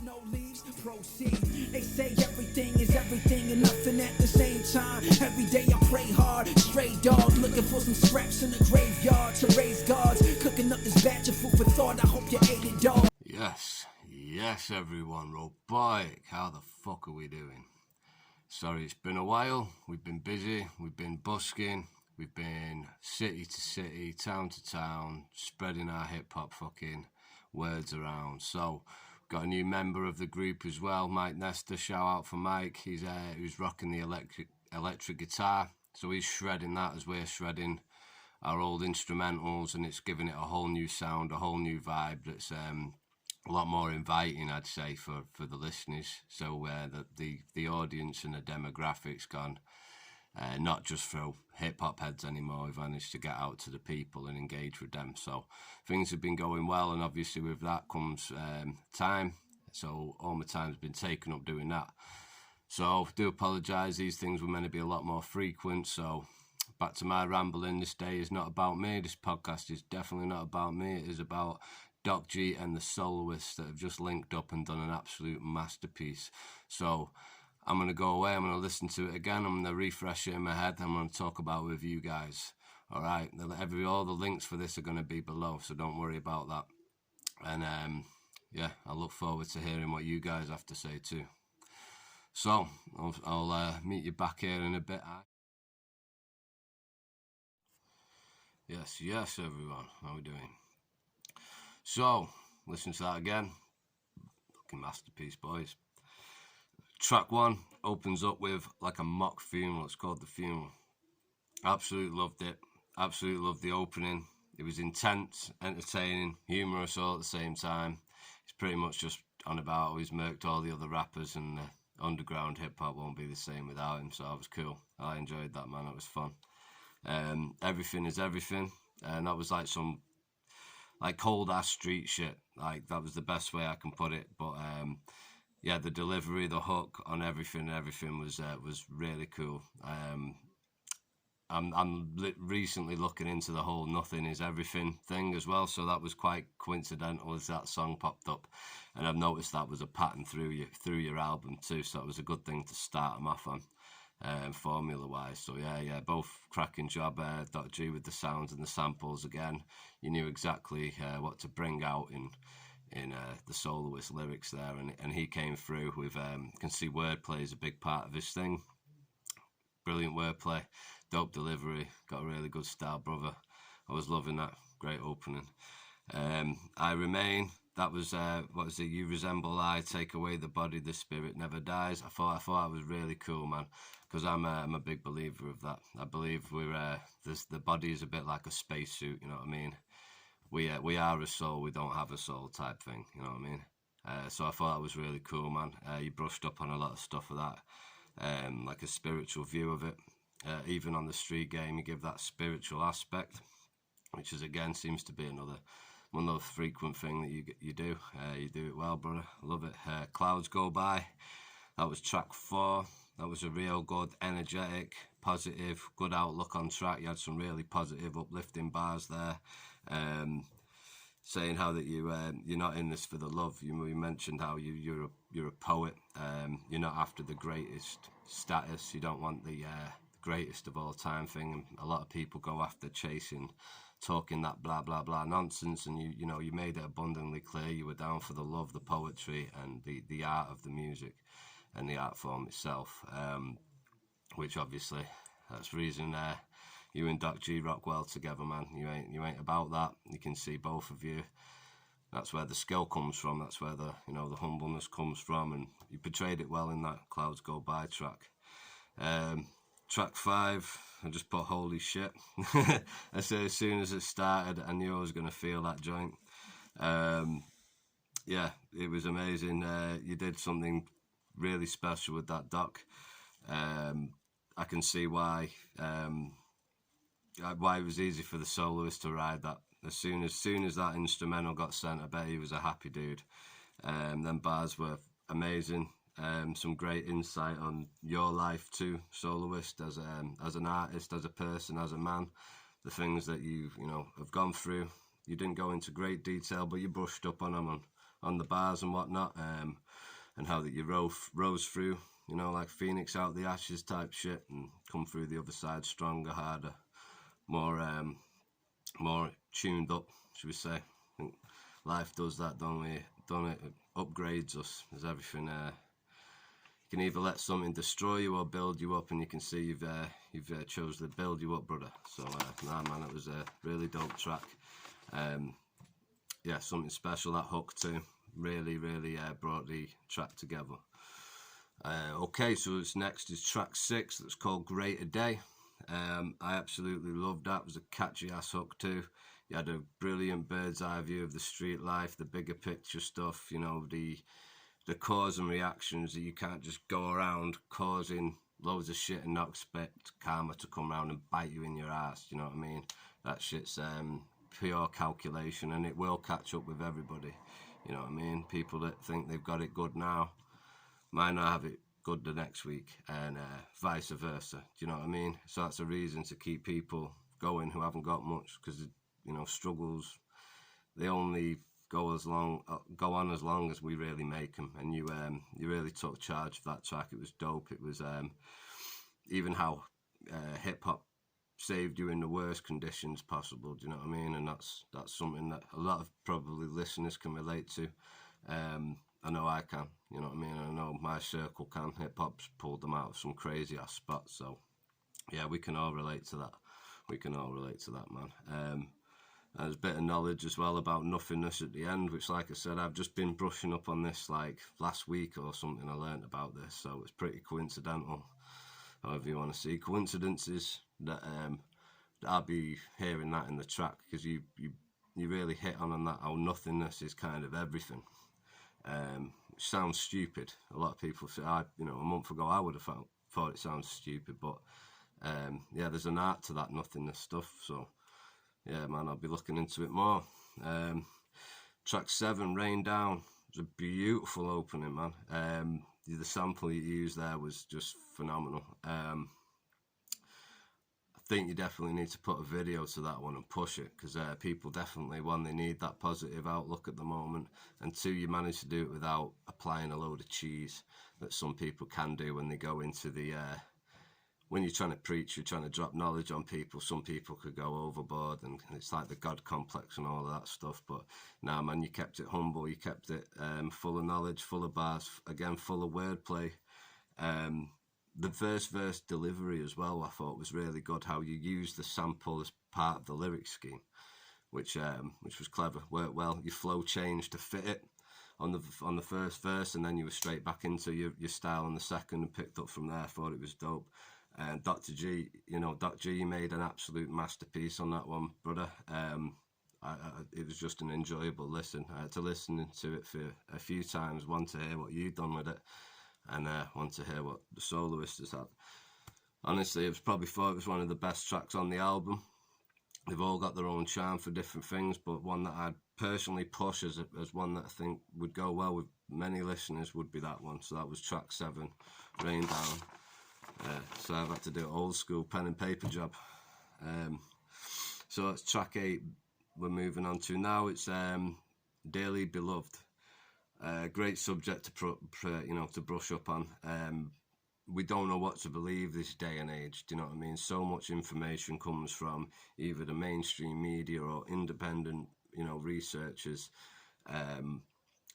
no leaves, proceed. They say everything is everything and nothing at the same time. Every day I pray hard, stray dog, looking for some scraps in the graveyard to raise gods. Cooking up this batch of food for thought, I hope you ate it, dog. Yes everyone, robotic, how the fuck are we doing? Sorry, it's been a while, we've been busy, we've been busking, we've been city to city, town to town, spreading our hip-hop fucking words around. So, got a new member of the group as well, Mike Nestor. Shout out for Mike. He's rocking the electric guitar, so he's shredding that as we're shredding our old instrumentals, and it's giving it a whole new sound, a whole new vibe that's a lot more inviting, I'd say, for the listeners. So the audience and the demographics gone not just for hip-hop heads anymore. We've managed to get out to the people and engage with them. So things have been going well, and obviously with that comes time. So all my time's been taken up doing that. So I do apologise. These things were meant to be a lot more frequent. So back to my rambling. This day is not about me. This podcast is definitely not about me. It is about Doc G and the Soloists that have just linked up and done an absolute masterpiece. So I'm going to go away, I'm going to listen to it again, I'm going to refresh it in my head, I'm going to talk about it with you guys. Alright, all the links for this are going to be below, so don't worry about that. And yeah, I look forward to hearing what you guys have to say too. So, I'll meet you back here in a bit. Yes everyone, how are we doing? So, listen to that again. Fucking masterpiece, boys. Track 1 opens up with like a mock funeral. It's called The Funeral. Absolutely loved it. Absolutely loved the opening. It was intense, entertaining, humorous all at the same time. It's pretty much just on about how he's murked all the other rappers, and the underground hip-hop won't be the same without him. So that was cool. I enjoyed that, man. It was fun. Everything is everything. And that was like some like cold ass street shit. Like, that was the best way I can put it. But yeah, the delivery, the hook on everything was really cool. I'm recently looking into the whole nothing is everything thing as well, so that was quite coincidental as that song popped up, and I've noticed that was a pattern through your album too, so that was a good thing to start them off on, formula wise. So yeah, both cracking job. Doc G with the sounds and the samples again. You knew exactly what to bring out in the Soloist lyrics there, and he came through with can see wordplay is a big part of his thing. Brilliant wordplay, dope delivery, got a really good style, brother. I was loving that. Great opening. I Remain, that was what is it? You resemble I, take away the body, the spirit never dies. I thought that was really cool, man, because I'm a big believer of that. I believe the body is a bit like a spacesuit, you know what I mean? We are a soul, we don't have a soul type thing, you know what I mean? So I thought that was really cool, man. You brushed up on a lot of stuff of that, like a spiritual view of it. Even on the street game, you give that spiritual aspect, which is again seems to be another frequent thing that you do. You do it well, brother. Love it. Clouds Go By, that was track 4. That was a real good, energetic, positive, good outlook on track. You had some really positive, uplifting bars there. Saying how that you're not in this for the love. You mentioned how you're a poet. You're not after the greatest status. You don't want the greatest of all time thing. And a lot of people go after chasing, talking that blah blah blah nonsense. And you made it abundantly clear you were down for the love, the poetry, and the art of the music and the art form itself. Which obviously that's the reason you and Doc G rock well together, man. You ain't about that. You can see both of you. That's where the skill comes from. That's where the humbleness comes from, and you portrayed it well in that Clouds Go By track. Track 5, I just put holy shit. I say as soon as it started, I knew I was gonna feel that joint. Yeah, it was amazing. You did something really special with that, Doc. I can see why it was easy for the soloist to ride that. As soon as that instrumental got sent, I bet he was a happy dude. Them bars were amazing. Some great insight on your life too, Soloist, as an artist, as a person, as a man. The things that you have gone through. You didn't go into great detail, but you brushed up on them on the bars and whatnot, and how that you rose through, you know, like Phoenix out the ashes type shit, and come through the other side stronger, harder, more tuned up, should we say. I think life does that, don't it? It upgrades us. There's everything. You can either let something destroy you or build you up, and you can see you've chose to build you up, brother. So nah, man, it was a really dope track. Yeah, something special, that hook too. Really brought the track together. Okay, so next is track 6, that's called Greater Day. I absolutely loved that. It was a catchy ass hook too. You had a brilliant bird's eye view of the street life, the bigger picture stuff, you know, the cause and reactions, that you can't just go around causing loads of shit and not expect karma to come around and bite you in your ass, you know what I mean? That shit's pure calculation, and it will catch up with everybody, you know what I mean? People that think they've got it good now might not have it good the next week, and vice versa, do you know what I mean? So that's a reason to keep people going who haven't got much, because, you know, struggles, they only go on as long as we really make them. And you really took charge of that track. It was dope. It was even how hip-hop saved you in the worst conditions possible, do you know what I mean? And that's something that a lot of probably listeners can relate to. I know I can, you know what I mean? I know my circle can. Hip-hop's pulled them out of some crazy ass spots, so yeah, we can all relate to that. We can all relate to that, man. There's a bit of knowledge as well about nothingness at the end, which, like I said, I've just been brushing up on this like last week or something. I learned about this, so it's pretty coincidental, however you want to see. Coincidences that I'll be hearing that in the track, because you really hit on that, how nothingness is kind of everything. Which sounds stupid. A lot of people say, a month ago I would have thought it sounds stupid, but yeah, there's an art to that nothingness stuff, so yeah, man, I'll be looking into it more. Track 7, Rain Down, was a beautiful opening, man. The sample you used there was just phenomenal. I think you definitely need to put a video to that one and push it, because people definitely, one, they need that positive outlook at the moment, and two, you manage to do it without applying a load of cheese that some people can do when they go into the when you're trying to preach, you're trying to drop knowledge on people. Some people could go overboard, and it's like the God complex and all of that stuff. But nah, man, you kept it humble. You kept it full of knowledge, full of bars, again, full of wordplay. The verse delivery as well, I thought was really good. How you used the sample as part of the lyric scheme, which was clever. Worked well. Your flow changed to fit it on the first verse, and then you were straight back into your style on the second and picked up from there. I thought it was dope. And Dr. G, Dr. G made an absolute masterpiece on that one, brother. It was just an enjoyable listen. I had to listen to it for a few times, one to hear what you'd done with it, and one to hear what the Soloist has had. Honestly, I probably thought it was one of the best tracks on the album. They've all got their own charm for different things, but one that I'd personally push as one that I think would go well with many listeners would be that one. So that was track 7, Rain Down. So I've had to do an old school pen and paper job. So that's track 8 we're moving on to now. It's Dearly Beloved. Great subject to brush up on. We don't know what to believe this day and age, do you know what I mean? So much information comes from either the mainstream media or independent, researchers. And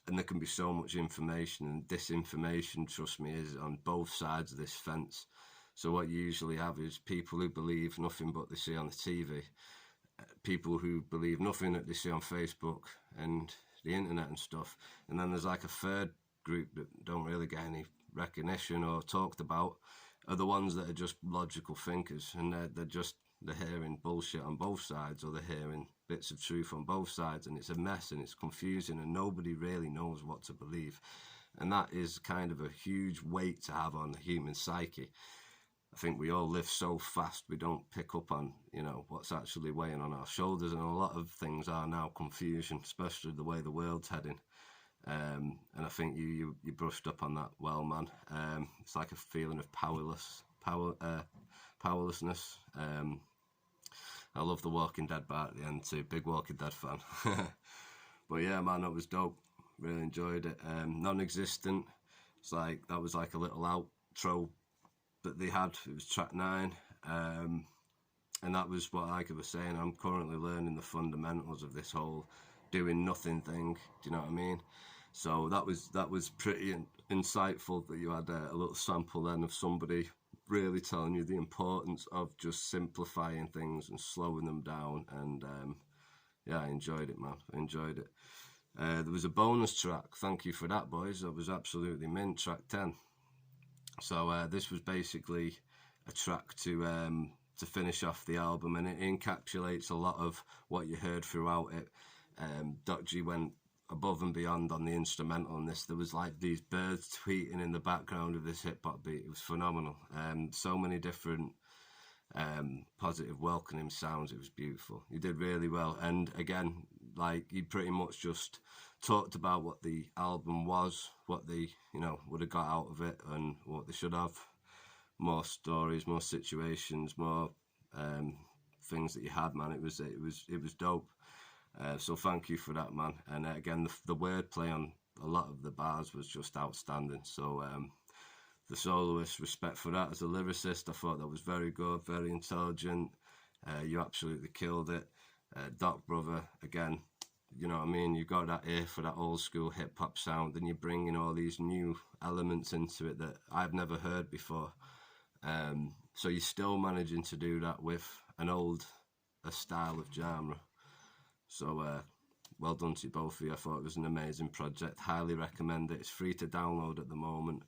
there can be so much information, and disinformation, trust me, is on both sides of this fence. So what you usually have is people who believe nothing but they see on the TV, people who believe nothing that they see on Facebook and the internet and stuff, and then there's like a third group that don't really get any recognition or talked about, are the ones that are just logical thinkers, and they're hearing bullshit on both sides, or they're hearing bits of truth on both sides, and it's a mess and it's confusing and nobody really knows what to believe. And that is kind of a huge weight to have on the human psyche. I think we all live so fast, we don't pick up on, what's actually weighing on our shoulders, and a lot of things are now confusion, especially the way the world's heading. And I think you brushed up on that well, man. It's like a feeling of powerlessness. I love the Walking Dead part at the end too. Big Walking Dead fan. But yeah, man, that was dope. really enjoyed it. Non-existent. It's like that was like a little outro that they had. It was track 9, and that was what I was saying. I'm currently learning the fundamentals of this whole doing nothing thing. Do you know what I mean? So that was pretty insightful that you had a little sample then of somebody really telling you the importance of just simplifying things and slowing them down. And yeah, I enjoyed it, man. I enjoyed it. There was a bonus track. Thank you for that, boys. That was absolutely mint. Track 10. So this was basically a track to finish off the album, and it encapsulates a lot of what you heard throughout it. Doc G went above and beyond on the instrumental on this. There was like these birds tweeting in the background of this hip hop beat. It was phenomenal. So many different positive welcoming sounds. It was beautiful. You did really well. And again, like, you pretty much just talked about what the album was, what they, you know, would have got out of it, and what they should have. More stories, more situations, more things that you had, man. It was dope. So thank you for that, man. And again, the wordplay on a lot of the bars was just outstanding. So the Soloist, respect for that. As a lyricist, I thought that was very good, very intelligent. You absolutely killed it. Doc, brother, again, you know what I mean? You got that ear for that old school hip hop sound, and you're bringing all these new elements into it that I've never heard before. So you're still managing to do that with a style of genre. So well done to both of you. I thought it was an amazing project. Highly recommend it. It's free to download at the moment,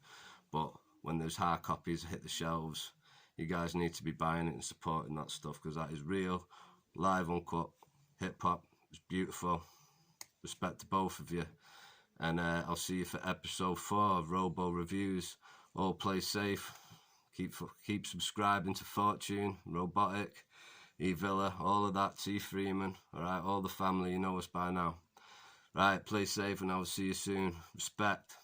but when those hard copies hit the shelves, you guys need to be buying it and supporting that stuff, because that is real, live, uncut hip hop. It's beautiful. Respect to both of you, and I'll see you for episode 4 of Robo Reviews. All play safe. Keep subscribing to Fortune, Robotic, E Villa, all of that, T Freeman, alright, all the family, you know us by now. Right, play safe, and I'll see you soon. Respect.